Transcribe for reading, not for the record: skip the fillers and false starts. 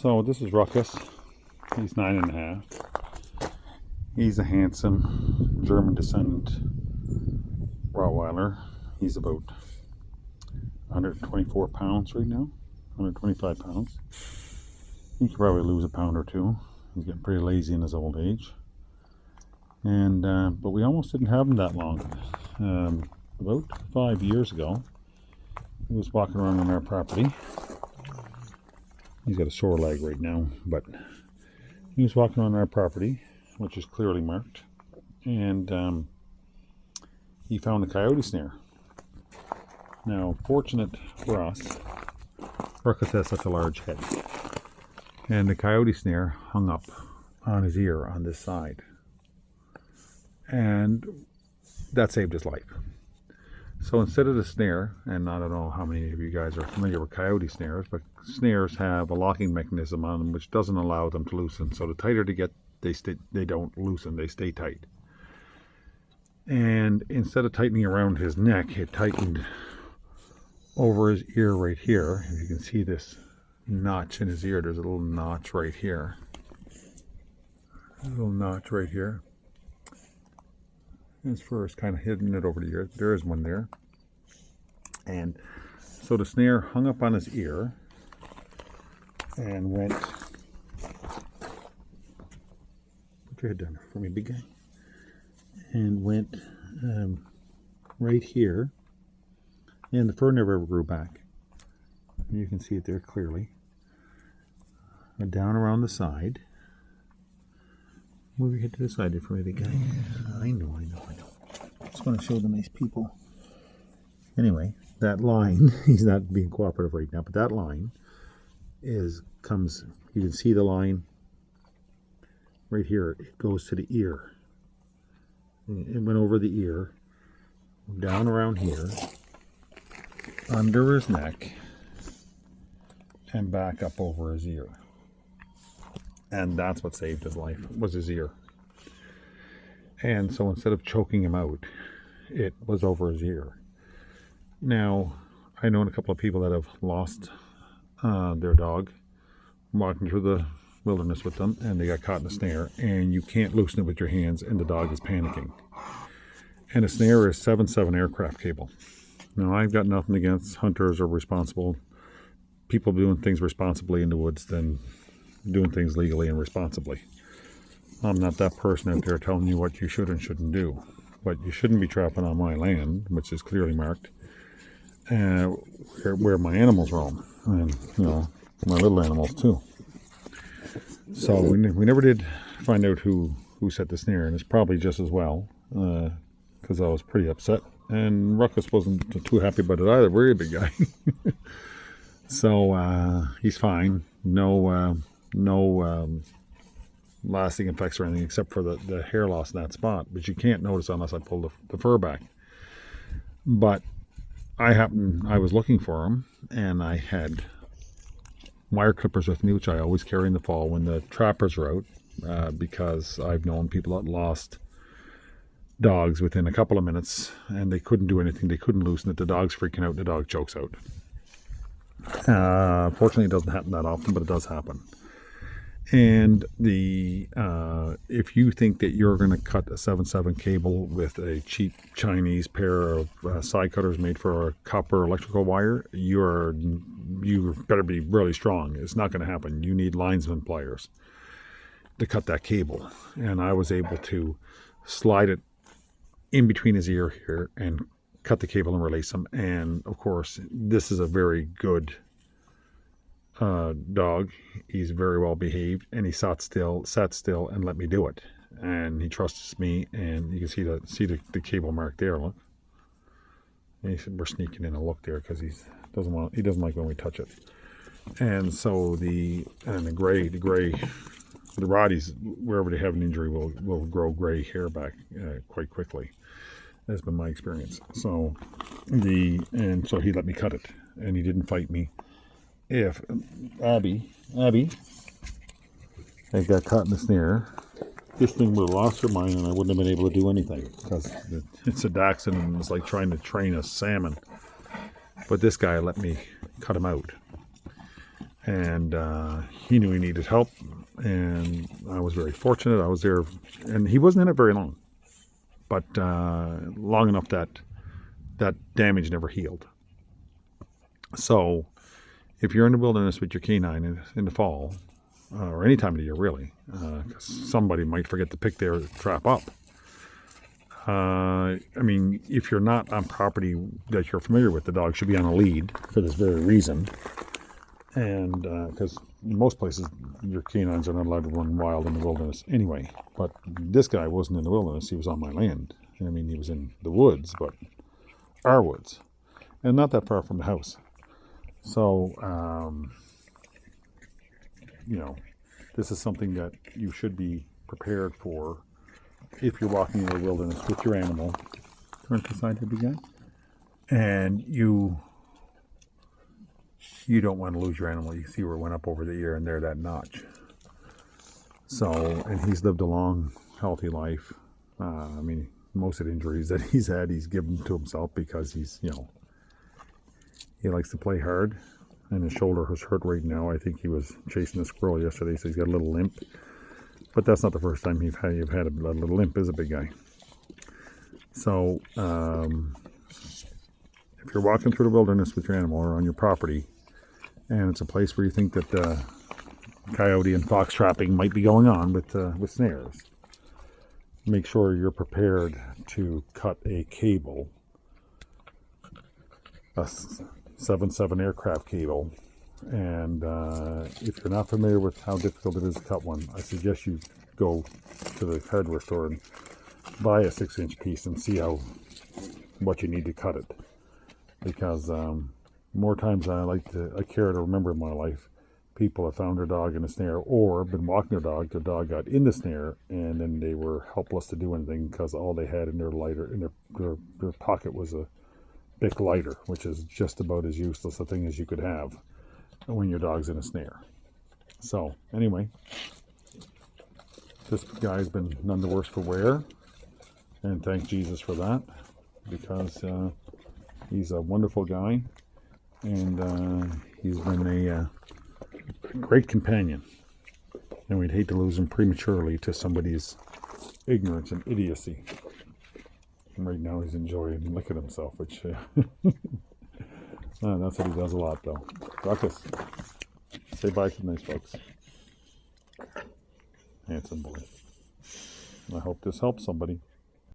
So this is Ruckus. He's 9.5. He's a handsome German descendant Rottweiler. He's about 124 pounds right now, 125 pounds. He could probably lose a pound or two. He's getting pretty lazy in his old age. And but we almost didn't have him that long. About 5 years ago, he was walking around on our property. He's got a sore leg right now, but he was walking on our property, which is clearly marked, and he found a coyote snare. Now, fortunate for us, Ruckus has such a large head, and the coyote snare hung up on his ear on this side, and that saved his life. So instead of the snare, and I don't know how many of you guys are familiar with coyote snares, but snares have a locking mechanism on them which doesn't allow them to loosen. So the tighter they get, they don't loosen, they stay tight. And instead of tightening around his neck, it tightened over his ear right here. If you can see this notch in his ear, there's a little notch right here. A little notch right here. As far as kind of hidden it over the ear, there is one there. And so the snare hung up on his ear and went, put your head down for me, big guy, and went right here, and the fur never ever grew back. You can see it there clearly. Went down around the side. Move your head to the side there for me, big guy. I know. Just want to show the nice people. Anyway, that line, he's not being cooperative right now, but that line comes, you can see the line right here. It goes to the ear. It went over the ear, down around here, under his neck, and back up over his ear. And that's what saved his life, was his ear. And so instead of choking him out, it was over his ear. Now, I know a couple of people that have lost their dog walking through the wilderness with them, and they got caught in a snare, and you can't loosen it with your hands, and the dog is panicking. And a snare is 7/7 aircraft cable. Now, I've got nothing against hunters or responsible people doing things responsibly in the woods than doing things legally and responsibly. I'm not that person out there telling you what you should and shouldn't do, but you shouldn't be trapping on my land, which is clearly marked, where my animals roam, and my little animals too. So we never did find out who set the snare, and it's probably just as well, because I was pretty upset, and Ruckus wasn't too happy about it either. Very big guy. So he's fine. No lasting effects or anything except for the hair loss in that spot, which you can't notice unless I pull the fur back. But I was looking for him, and I had wire clippers with me, which I always carry in the fall when the trappers are out, because I've known people that lost dogs within a couple of minutes, and they couldn't do anything. They couldn't loosen it. The dog's freaking out, and the dog chokes out. Fortunately, it doesn't happen that often, but it does happen. And if you think that you're going to cut a 7/7 cable with a cheap Chinese pair of side cutters made for a copper electrical wire, you better be really strong. It's not going to happen. You need linesman pliers to cut that cable. And I was able to slide it in between his ear here and cut the cable and release him. And of course, this is a very good dog. He's very well behaved, and he sat still and let me do it, and he trusts me. And you can see the cable mark there. Look, we're sneaking in a look there because he doesn't like when we touch it. And so the Rotties, wherever they have an injury, will grow gray hair back quite quickly. That's been my experience. So so he let me cut it, and he didn't fight me. If Abby had got caught in the snare, this thing would have lost her mind, and I wouldn't have been able to do anything, because it's a dachshund, and it's like trying to train a salmon. But this guy let me cut him out. And he knew he needed help, and I was very fortunate. I was there, and he wasn't in it very long, but long enough that that damage never healed. So if you're in the wilderness with your canine in the fall, or any time of the year really, somebody might forget to pick their trap up. I mean, if you're not on property that you're familiar with, the dog should be on a lead for this very reason. And because in most places your canines are not allowed to run wild in the wilderness anyway. But this guy wasn't in the wilderness, he was on my land. I mean, he was in the woods, but our woods, and not that far from the house. So, you know, this is something that you should be prepared for if you're walking in the wilderness with your animal. Turn to the side here, big guy. And you don't want to lose your animal. You see where it went up over the ear and there, that notch. So, and he's lived a long, healthy life. I mean, most of the injuries that he's had, he's given to himself because he's, you know, he likes to play hard. And his shoulder is hurt right now. I think he was chasing a squirrel yesterday, so he's got a little limp. But that's not the first time you've had a little limp. Is a big guy. So, if you're walking through the wilderness with your animal or on your property, and it's a place where you think that coyote and fox trapping might be going on with snares, make sure you're prepared to cut a cable, a 7.7 aircraft cable. And if you're not familiar with how difficult it is to cut one, I suggest you go to the hardware store and buy a 6-inch piece and see what you need to cut it. Because more times I care to remember in my life, people have found their dog in a snare or been walking their dog got in the snare, and then they were helpless to do anything because all they had in their lighter, in their pocket was a Bic lighter, which is just about as useless a thing as you could have when your dog's in a snare. So anyway, this guy's been none the worse for wear, and thank Jesus for that, because he's a wonderful guy, and he's been a great companion, and we'd hate to lose him prematurely to somebody's ignorance and idiocy. And right now he's enjoying licking himself, which that's what he does a lot, though. Ruckus, say bye to the nice folks. Handsome boy. I hope this helps somebody.